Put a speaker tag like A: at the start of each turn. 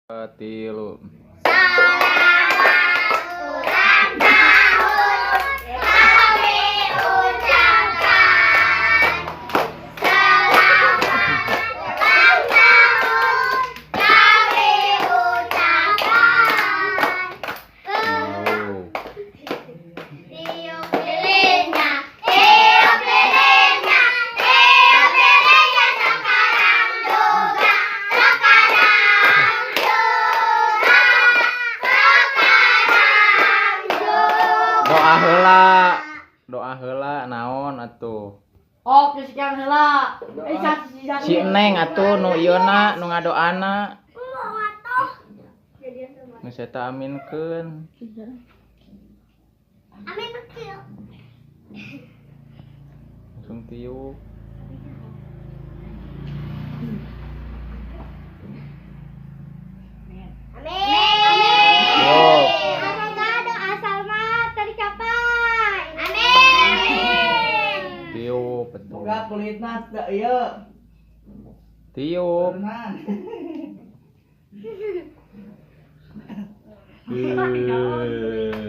A: Tilu.
B: Selamat ulang tahun kami ucapkan. Selamat ulang tahun kami ucapkan. Tiup lilinnya, tiup lilinnya, tiup lilinnya sekarang juga, sekarang juga, sekarang juga.
A: Doa heula naon atuh?
C: Oh, kesekian heula.
A: Si Neng atuh nu ieuna nu ngadoana. Nu eta aminkeun.
B: Amin kecil.
A: Langsung tiup.
B: Amin.
A: Yo.
B: Semoga doa Salma tercapai. Amin.
A: Tiup atuh.
C: Boga kulitna teu ieu.
A: Tiup.
C: Berenang.
A: Heuh.